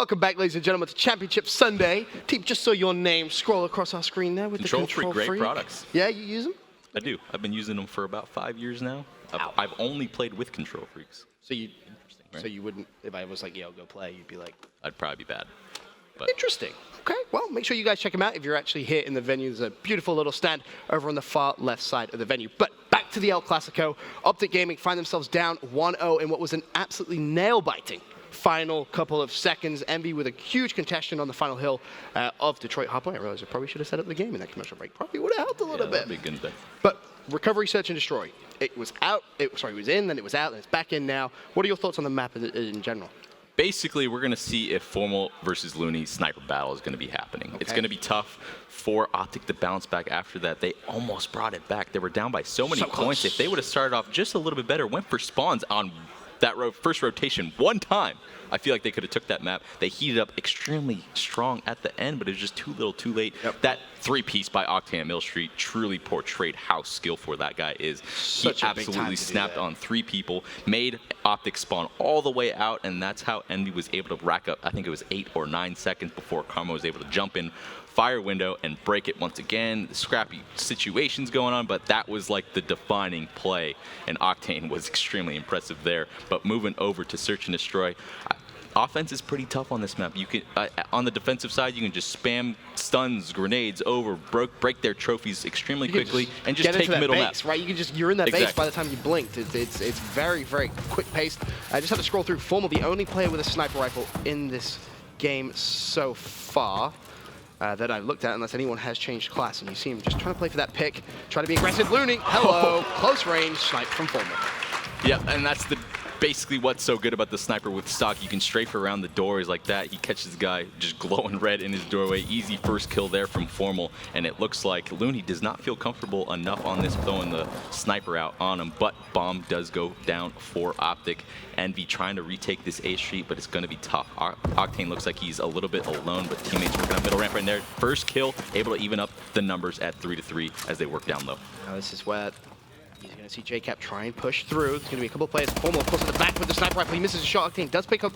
Welcome back, ladies and gentlemen, to Championship Sunday. Team, just so your name scroll across our screen there with the Control Freak. Great products. Yeah, you use them? I do. I've been using them for about 5 years now. I've only played with Control Freaks. So you, right? so you wouldn't, if I was like, yo, go play, you'd be like... I'd probably be bad. But interesting. Okay, well, make sure you guys check them out if you're actually here in the venue. There's a beautiful little stand over on the far left side of the venue. But back to the El Clasico. OpTic Gaming find themselves down 1-0 in what was an absolutely nail-biting final couple of seconds. EnVy with a huge contestation on the final hill of Detroit Hardpoint. I realize I probably should have set up the game in that commercial break. Probably would have helped a little bit. That'd be good. But recovery, search, and destroy. It was out. It was in, then it was out, and it's back in now. What are your thoughts on the map in general? Basically, we're going to see if Formal versus Looney sniper battle is going to be happening. Okay. It's going to be tough for OpTic to bounce back after that. They almost brought it back. They were down by so many points. If they would have started off just a little bit better, went for spawns on that first rotation one time, I feel like they could have took that map. They heated up extremely strong at the end, but it was just too little, too late. Yep. That three-piece by Octane at Mill Street truly portrayed how skillful that guy is. Such he absolutely snapped on 3 people, made OpTic spawn all the way out, and that's how EnVy was able to rack up, I think it was 8 or 9 seconds before Karma was able to jump in, fire window, and break it once again. Scrappy situations going on, but that was like the defining play, and Octane was extremely impressive there. But moving over to Search and Destroy, offense is pretty tough on this map. You can, on the defensive side, you can just spam stuns, grenades over, break their trophies extremely quickly, and just take middle map. Right? You can just, you're in that base by the time you blinked. It's very, very quick paced. I just had to scroll through. Formal, the only player with a sniper rifle in this game so far that I've looked at, unless anyone has changed class. And you see him just trying to play for that pick, trying to be aggressive. Looney, hello, close range, snipe from Formal. Yeah, and that's basically what's so good about the sniper with stock. You can strafe around the doors like that. He catches the guy just glowing red in his doorway. Easy first kill there from Formal, and it looks like Looney does not feel comfortable enough on this, throwing the sniper out on him, but bomb does go down for OpTic. EnVy trying to retake this A Street, but it's going to be tough. Octane looks like he's a little bit alone, but teammates working on middle ramp right there. First kill, able to even up the numbers at 3-3 as they work down low. Now this is where he's going to see JCap try and push through. There's going to be a couple of players. Formal, of course, at the back with the sniper rifle. He misses a shot. Octane does pick up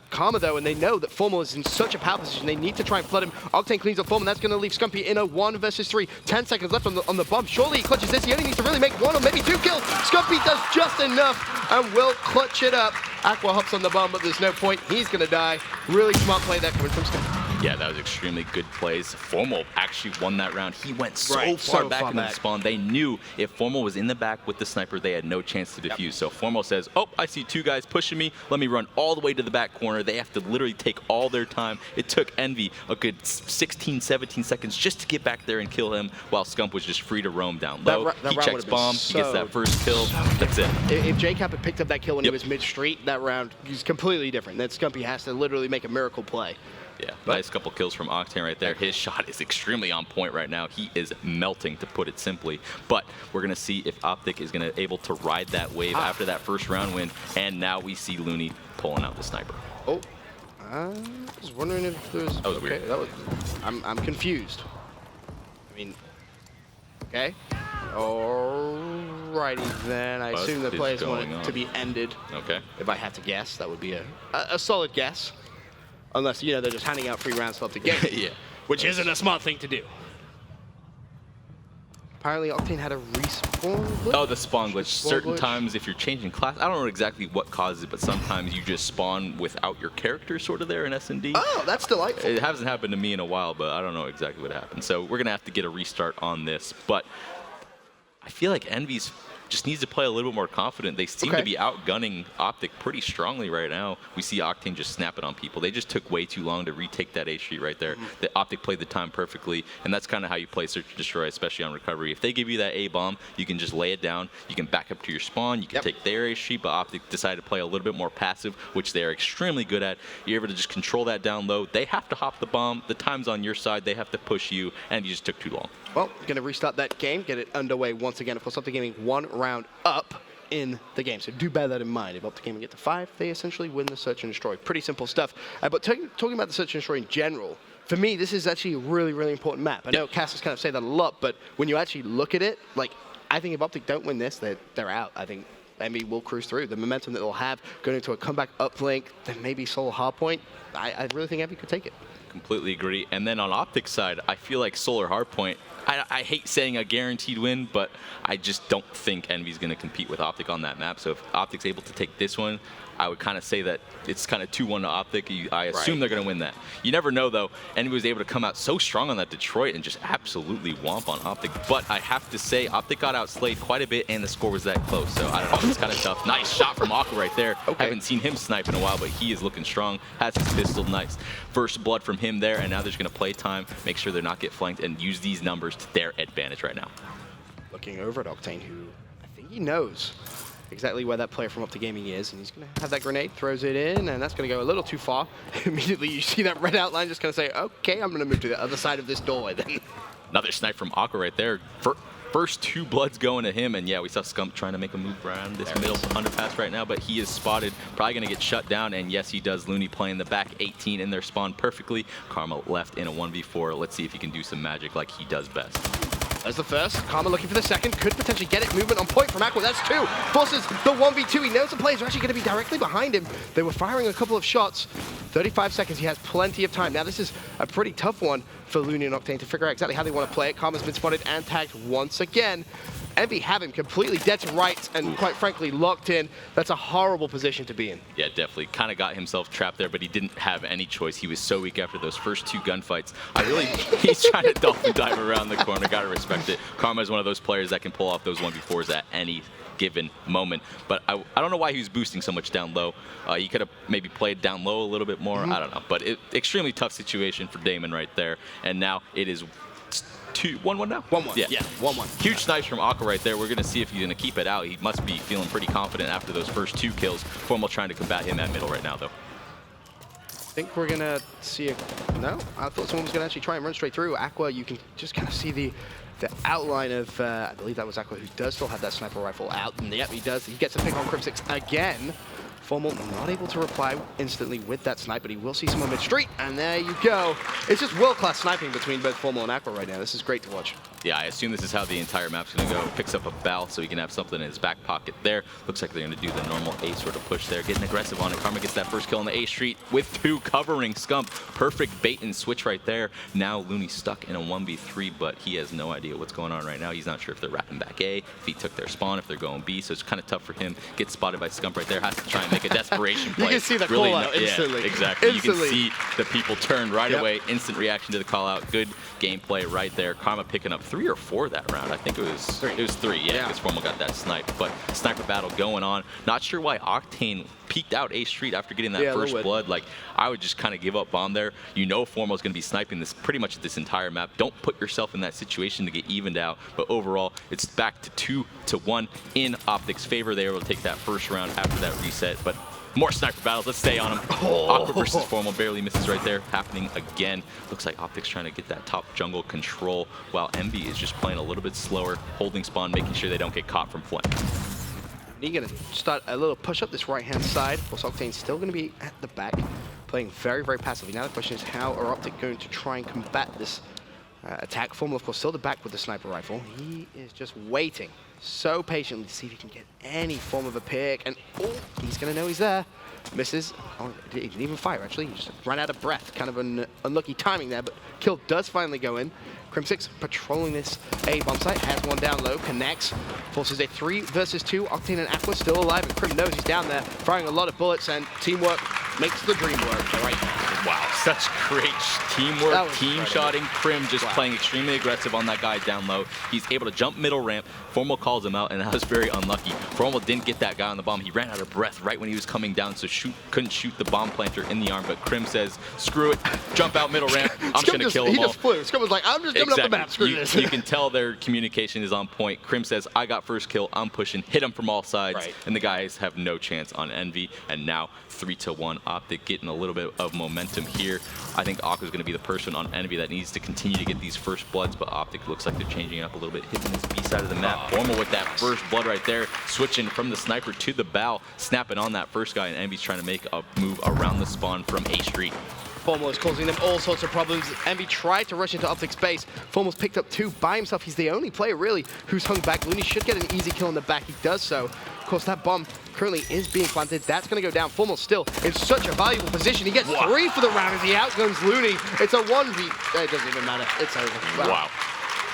Karma, though, and they know that Formal is in such a power position. They need to try and flood him. Octane cleans up Formal. That's going to leave Scumpy in a 1 versus 3. 10 seconds left on the bomb. Surely he clutches this. He only needs to really make 1 or maybe 2 kills. Scumpy does just enough and will clutch it up. Aqua hops on the bomb, but there's no point. He's going to die. Really smart play there coming from Scumpy. Yeah, that was extremely good plays. Formal actually won that round. He went so far back into the spawn. They knew if Formal was in the back with the sniper, they had no chance to defuse. So Formal says, oh, I see 2 guys pushing me. Let me run all the way to the back corner. They have to literally take all their time. It took EnVy a good 16, 17 seconds just to get back there and kill him, while Scump was just free to roam down low. He checks bomb. He gets that first kill. That's it. If JCap had picked up that kill when he was mid-street, that round is completely different. That Scumpy has to literally make a miracle play. Yeah, nice couple kills from Octane right there. His shot is extremely on point right now. He is melting, to put it simply. But we're going to see if OpTic is going to able to ride that wave after that first round win. And now we see Looney pulling out the sniper. Oh, I was wondering if there's... That was weird. That was, I'm confused. I mean, okay. Alrighty then. I assume the players want it to be ended. Okay. If I had to guess, that would be a solid guess. Unless, you know, they're just handing out free rounds to OpTic Gaming. Yeah. Which isn't a smart thing to do. Apparently, Octane had a respawn glitch. Oh, the spawn glitch. Certain times, if you're changing class, I don't know exactly what causes it, but sometimes you just spawn without your character sort of there in S&D. Oh, that's delightful. It hasn't happened to me in a while, but I don't know exactly what happened. So we're going to have to get a restart on this. But I feel like EnVy's just needs to play a little bit more confident. They seem to be outgunning OpTic pretty strongly right now. We see Octane just snap it on people. They just took way too long to retake that A Street right there. The OpTic played the time perfectly, and that's kind of how you play Search and Destroy, especially on recovery. If they give you that A bomb, you can just lay it down. You can back up to your spawn. You can take their A Street, but OpTic decided to play a little bit more passive, which they are extremely good at. You're able to just control that down low. They have to hop the bomb. The time's on your side. They have to push you, and you just took too long. Well, going to restart that game, get it underway once again. Of course, OpTic Gaming 1 round up in the game. So do bear that in mind. If OpTic Gaming get to 5, they essentially win the Search and Destroy. Pretty simple stuff. But talking about the Search and Destroy in general, for me, this is actually a really, really important map. I know casters kind of say that a lot, but when you actually look at it, like, I think if OpTic don't win this, they're out. I think EnVy will cruise through. The momentum that they'll have going into a comeback uplink, then maybe solo hardpoint, I really think EnVy could take it. Completely agree. And then on OpTic side, I feel like Solar Hardpoint, I hate saying a guaranteed win, but I just don't think EnVy's going to compete with OpTic on that map. So if OpTic's able to take this one, I would kind of say that it's kind of 2-1 to OpTic. I assume they're going to win that. You never know, though. EnVy was able to come out so strong on that Detroit and just absolutely womp on OpTic. But I have to say, OpTic got outslayed quite a bit, and the score was that close. So I don't know. It's kind of tough. Nice shot from Aqua right there. Okay. Haven't seen him snipe in a while, but he is looking strong. Has his pistol. Nice. First blood from him there, and now they're just going to play time, make sure they're not get flanked, and use these numbers to their advantage right now. Looking over at Octane, who I think he knows exactly where that player from OpTic Gaming is, and he's going to have that grenade, throws it in, and that's going to go a little too far. Immediately you see that red outline just going to say, okay, I'm going to move to the other side of this doorway then. Another snipe from Aqua right there. First 2 bloods going to him, and yeah, we saw Scump trying to make a move around this middle underpass right now, but he is spotted, probably going to get shut down, and yes, he does. Looney playing the back 18 in their spawn perfectly. Karma left in a 1v4. Let's see if he can do some magic like he does best. There's the first. Karma looking for the second. Could potentially get it. Movement on point from Aqua. That's 2. Forces the 1v2. He knows the players are actually going to be directly behind him. They were firing a couple of shots. 35 seconds. He has plenty of time. Now, this is a pretty tough one for Looney and Octane to figure out exactly how they want to play it. Karma's been spotted and tagged once again. EnVy have him completely dead to rights and, quite frankly, locked in. That's a horrible position to be in. Yeah, definitely. Kind of got himself trapped there, but he didn't have any choice. He was so weak after those first 2 gunfights. He's trying to dolphin dive around the corner. Got to respect it. Karma is one of those players that can pull off those 1v4s at any given moment. But I don't know why he was boosting so much down low. He could have maybe played down low a little bit more. I don't know. But extremely tough situation for Damon right there. And now it is 1-1 now? 1-1. Yeah, 1-1. Huge snipes from Aqua right there. We're going to see if he's going to keep it out. He must be feeling pretty confident after those first 2 kills. Formal trying to combat him at middle right now, though. I think we're going to see a... No? I thought someone was going to actually try and run straight through. Aqua, you can just kind of see the outline of... I believe that was Aqua, who does still have that sniper rifle out. And yep, he does. He gets a pick on Crim6 again. Formal not able to reply instantly with that snipe, but he will see someone mid-street, and there you go. It's just world-class sniping between both Formal and Aqua right now. This is great to watch. Yeah, I assume this is how the entire map's going to go. Picks up a bow so he can have something in his back pocket there. Looks like they're going to do the normal A sort of push there. Getting aggressive on it. Karma gets that first kill on the A street with 2 covering Scump. Perfect bait and switch right there. Now Looney stuck in a 1v3, but he has no idea what's going on right now. He's not sure if they're wrapping back A, if he took their spawn, if they're going B, so it's kind of tough for him. Gets spotted by Scump right there. Has to try and make a desperation play. You can see the really call out instantly. Yeah, exactly. Instantly. You can see the people turn right away. Instant reaction to the call out. Good gameplay right there. Karma picking up 3 or 4 that round. I think it was 3. It was 3, yeah, because Formal got that snipe. But sniper battle going on. Not sure why Octane peeked out A street after getting that first blood. Like, I would just kind of give up bomb there. You know Formal's going to be sniping this pretty much this entire map. Don't put yourself in that situation to get evened out. But overall, it's back to 2-1 in OpTic's favor. They were able to take that first round after that reset. But more sniper battles. Let's stay on him. Aqua versus Formal barely misses right there. Happening again. Looks like OpTic's trying to get that top jungle control, while EnVy is just playing a little bit slower, holding spawn, making sure they don't get caught from flank. He's going to start a little push up this right-hand side. Of course, Octane's still going to be at the back, playing very, very passively. Now the question is, how are OpTic going to try and combat this attack? Formal, of course, still the back with the sniper rifle. He is just waiting so patiently to see if he can get any form of a pick. And he's going to know he's there. Misses. Oh, he didn't even fire, actually. He just ran out of breath. Kind of an unlucky timing there, but kill does finally go in. Crim6 patrolling this A bomb site, has one down low, connects, forces a 3 versus 2. Octane and Aqua still alive, and Crim knows he's down there, firing a lot of bullets, and teamwork makes the dream work. All right. Wow, such great teamwork, team shotting. Crim just playing extremely aggressive on that guy down low. He's able to jump middle ramp. Formal calls him out, and that was very unlucky. Formal didn't get that guy on the bomb. He ran out of breath right when he was coming down, so couldn't shoot the bomb planter in the arm. But Crim says, screw it, jump out middle ramp. I'm just going to kill him all. He just flew. Scum was like, I'm just jumping up the map, screw this. You can tell their communication is on point. Crim says, I got first kill, I'm pushing, hit him from all sides. And the guys have no chance on EnVy. And now 3-1 OpTic getting a little bit of momentum here. I think Aqua's going to be the person on EnVy that needs to continue to get these first bloods, but OpTic looks like they're changing it up a little bit, hitting this B side of the map. Formal with that first blood right there, switching from the sniper to the bow, snapping on that first guy, and EnVy's trying to make a move around the spawn from A street. Formal is causing them all sorts of problems. EnVy tried to rush into OpTic's base. Formal's picked up 2 by himself. He's the only player, really, who's hung back. Looney should get an easy kill in the back. He does so. Of course, that bomb currently is being planted. That's going to go down. Formal still in such a valuable position. He gets 3 for the round as he outguns Looney. It's a 1v. It doesn't even matter. It's over. Wow.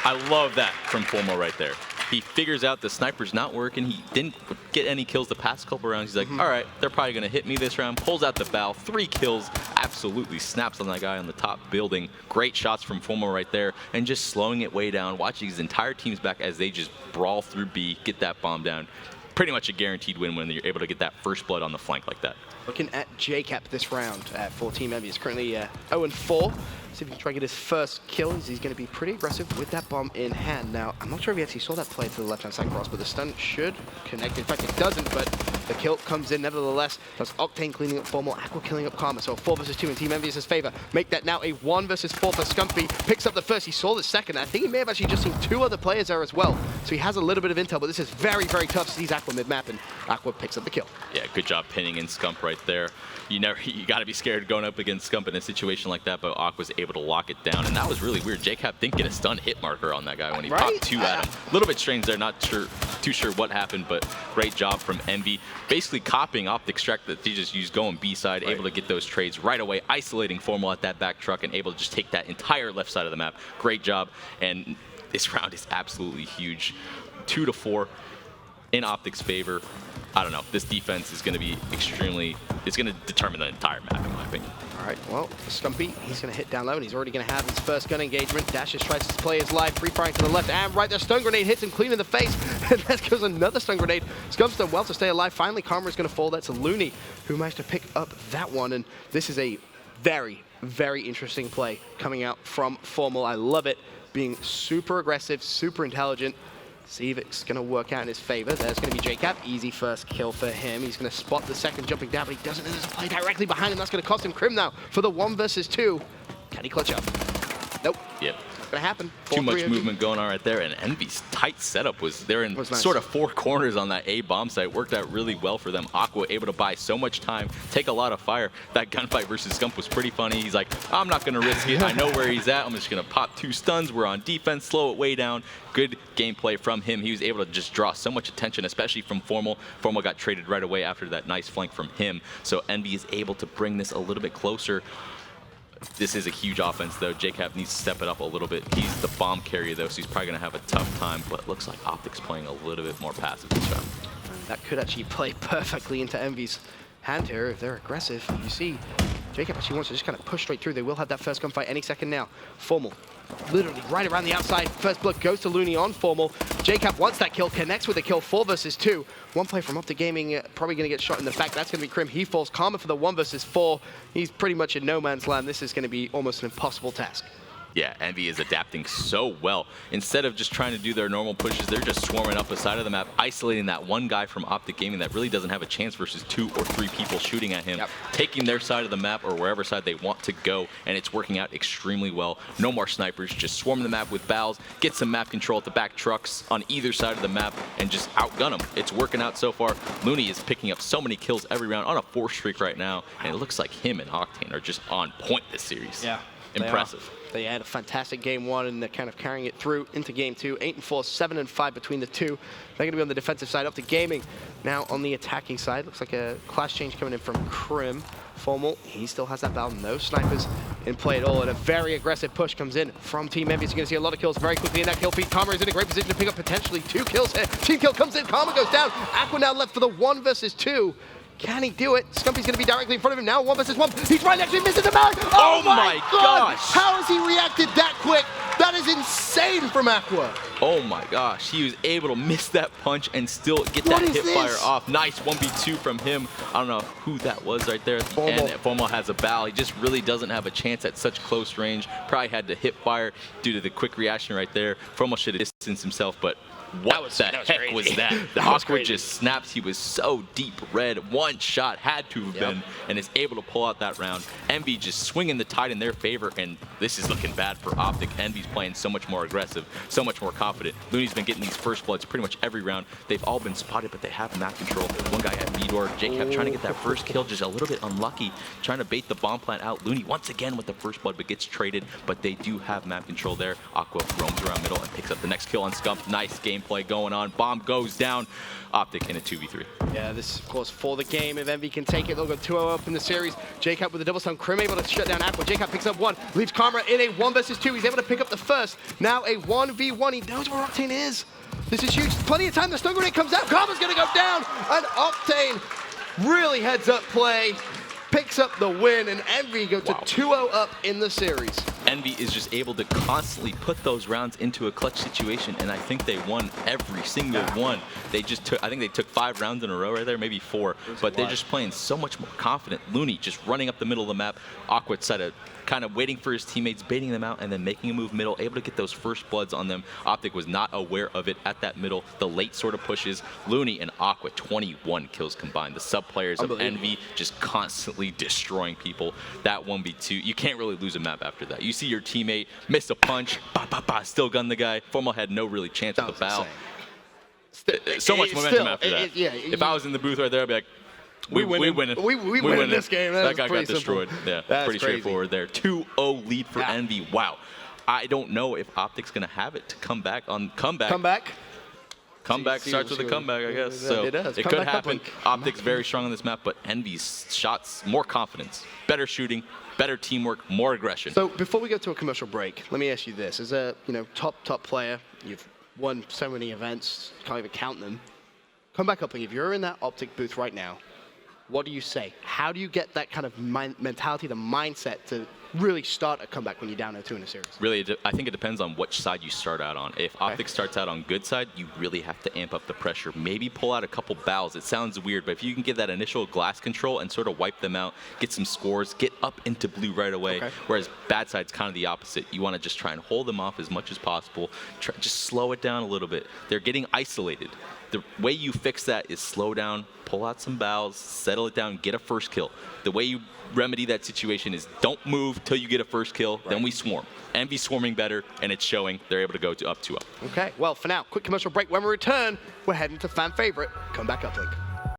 I love that from Formal right there. He figures out the sniper's not working. He didn't get any kills the past couple rounds. He's like, all right, they're probably going to hit me this round. Pulls out the bow, 3 kills, absolutely snaps on that guy on the top building. Great shots from Formal right there, and just slowing it way down, watching his entire team's back as they just brawl through B, get that bomb down. Pretty much a guaranteed win when you're able to get that first blood on the flank like that. Looking at JCap this round for Team EnVy. He's currently 0-4. See if he can try and get his first kill. He's going to be pretty aggressive with that bomb in hand. Now, I'm not sure if he actually saw that play to the left-hand side cross, but the stun should connect. In fact, it doesn't, but the kill comes in nevertheless. That's Octane cleaning up Formal, Aqua killing up Karma. So 4 versus 2 in Team EnVy's favor. Make that now a 1 versus 4 for Scumpy. Picks up the first. He saw the second. I think he may have actually just seen 2 other players there as well. So he has a little bit of intel, but this is very, very tough. Sees Aqua mid-map, and Aqua picks up the kill. Yeah, good job pinning in Scump right there. You got to be scared going up against Scump in a situation like that, but Aqua's able to lock it down, and that was really weird. JCap didn't get a stun hit marker on that guy when he popped 2 at him. A little bit strange there, not too sure what happened, but great job from EnVy. Basically copying OpTic strat that they just used going B side, able to get those trades right away, isolating Formal at that back truck, and able to just take that entire left side of the map. Great job, and this round is absolutely huge. 2-4 in OpTic's favor. I don't know. This defense is going to be extremely, it's going to determine the entire map, in my opinion. All right, well, Scumpy, he's going to hit down low, and he's already going to have his first gun engagement. Dashes tries to play his live, free firing to the left, and right there, stun grenade hits him clean in the face, and there goes another stun grenade. Scump's done well to stay alive. Finally, Karma is going to fall. That's Looney, who managed to pick up that one, and this is a very, very interesting play coming out from Formal. I love it, being super aggressive, super intelligent. See if it's going to work out in his favor. There's going to be JCap. Easy first kill for him. He's going to spot the second jumping down, but he doesn't. There's a play directly behind him. That's going to cost him Crim now for the 1 versus 2. Can he clutch up? Nope. Yep. Not going to happen. Too much movement going on right there, and EnVy's tight setup was there in sort of 4 corners on that A bomb site. Worked out really well for them. Aqua able to buy so much time, take a lot of fire. That gunfight versus Scump was pretty funny. He's like, I'm not going to risk it. I know where he's at. I'm just going to pop 2 stuns. We're on defense, slow it way down. Good gameplay from him. He was able to just draw so much attention, especially from Formal. Formal got traded right away after that nice flank from him. So EnVy is able to bring this a little bit closer. This is a huge offense, though. JCap needs to step it up a little bit. He's the bomb carrier, though, so he's probably going to have a tough time. But it looks like OpTic's playing a little bit more passive this round. That could actually play perfectly into EnVy's hand here if they're aggressive. You see, JCap actually wants to just kind of push straight through. They will have that first gunfight any second now. Formal, literally right around the outside. First blood goes to Looney on Formal. JCap wants that kill, connects with a kill, 4 versus 2. One play from OpTic Gaming, probably going to get shot in the back. That's going to be Crim. He falls. Karma for the 1 versus 4. He's pretty much in no man's land. This is going to be almost an impossible task. Yeah, EnVy is adapting so well. Instead of just trying to do their normal pushes, they're just swarming up the side of the map, isolating that one guy from OpTic Gaming that really doesn't have a chance versus 2 or 3 people shooting at him, taking their side of the map or wherever side they want to go, and it's working out extremely well. No more snipers, just swarm the map with bows, get some map control at the back trucks on either side of the map, and just outgun them. It's working out so far. Looney is picking up so many kills every round on a 4 streak right now, and it looks like him and Octane are just on point this series. Yeah. Impressive. They had a fantastic game 1, and they're kind of carrying it through into game 2. 8-4, 7-5 between the 2. They're going to be on the defensive side. OpTic Gaming now on the attacking side. Looks like a class change coming in from Crim. Formal, he still has that battle. No snipers in play at all, and a very aggressive push comes in from Team EnVy. So you're going to see a lot of kills very quickly in that kill feed. Karma is in a great position to pick up potentially 2 kills here. Team kill comes in. Karma goes down. Aqua now left for the 1 versus 2. Can he do it? Scumpy's going to be directly in front of him now. 1 versus 1. He's right next to him, misses the bag. Oh my gosh! How has he reacted that quick? That is insane from Aqua. Oh my gosh, he was able to miss that punch and still get that hip fire off. Nice 1v2 from him. I don't know who that was right there at the end. Formal has a bow. He just really doesn't have a chance at such close range. Probably had to hip fire due to the quick reaction right there. Formal should have distanced himself, but What the heck was that? Aqua just snaps. He was so deep red. One shot had to have been, and is able to pull out that round. EnVy just swinging the tide in their favor, and this is looking bad for OpTic. EnVy's playing so much more aggressive, so much more confident. Looney's been getting these first bloods pretty much every round. They've all been spotted, but they have map control. One guy at B-door. JCap trying to get that first kill, just a little bit unlucky, trying to bait the bomb plant out. Looney once again with the first blood, but gets traded, but they do have map control there. Aqua roams around middle and picks up the next kill on Scump. Nice gameplay going on. Bomb goes down. OpTic in a 2v3. Yeah, this is, of course, for the game. If EnVy can take it, they'll go 2-0 up in the series. JCap with a double stun. Crim able to shut down Aqua. JCap picks up one, leaves Karma in a 1 versus 2. He's able to pick up the first. Now a 1v1. He knows where Octane is. This is huge. Plenty of time. The stun grenade comes out. Karma's going to go down. And Octane really heads up play. Picks up the win, and EnVy go to 2-0 up in the series. EnVy is just able to constantly put those rounds into a clutch situation, and I think they won every single one. They just took, I think they took 5 rounds in a row right there, maybe 4, but they're just playing so much more confident. Looney just running up the middle of the map. Awkward side of kind of waiting for his teammates, baiting them out, and then making a move middle, able to get those first bloods on them. OpTic was not aware of it at that middle. The late sort of pushes. Looney and Aqua, 21 kills combined. The sub players of EnVy just constantly destroying people. That 1v2, you can't really lose a map after that. You see your teammate miss a punch, still gun the guy. Formal had no really chance with the bow. So much momentum after that. If I was in the booth right there, I'd be like, we win this game. That guy got destroyed. Yeah, pretty straightforward there. 2-0 lead for EnVy. Wow. I don't know if OpTic's going to have it to come back on comeback. Comeback starts with a comeback, I guess. So it could happen. OpTic's very strong on this map, but EnVy's shots, more confidence, better shooting, better teamwork, more aggression. So before we go to a commercial break, let me ask you this: as a top player, you've won so many events, can't even count them. Comeback uplink. If you're in that OpTic booth right now, what do you say? How do you get that kind of mentality, the mindset to really start a comeback when you're down 0-2 in a series? Really, I think it depends on which side you start out on. If OpTic starts out on good side, you really have to amp up the pressure. Maybe pull out a couple bows. It sounds weird, but if you can get that initial glass control and sort of wipe them out, get some scores, get up into blue right away. Whereas bad side's kind of the opposite. You want to just try and hold them off as much as possible. Just slow it down a little bit. They're getting isolated. The way you fix that is slow down, pull out some bows, settle it down, get a first kill. The way you remedy that situation is don't move till you get a first kill, then we swarm. EnVy swarming better, and it's showing. They're able to go to up 2-0. Okay, well, for now, quick commercial break. When we return, we're heading to fan favorite, Comeback Uplink.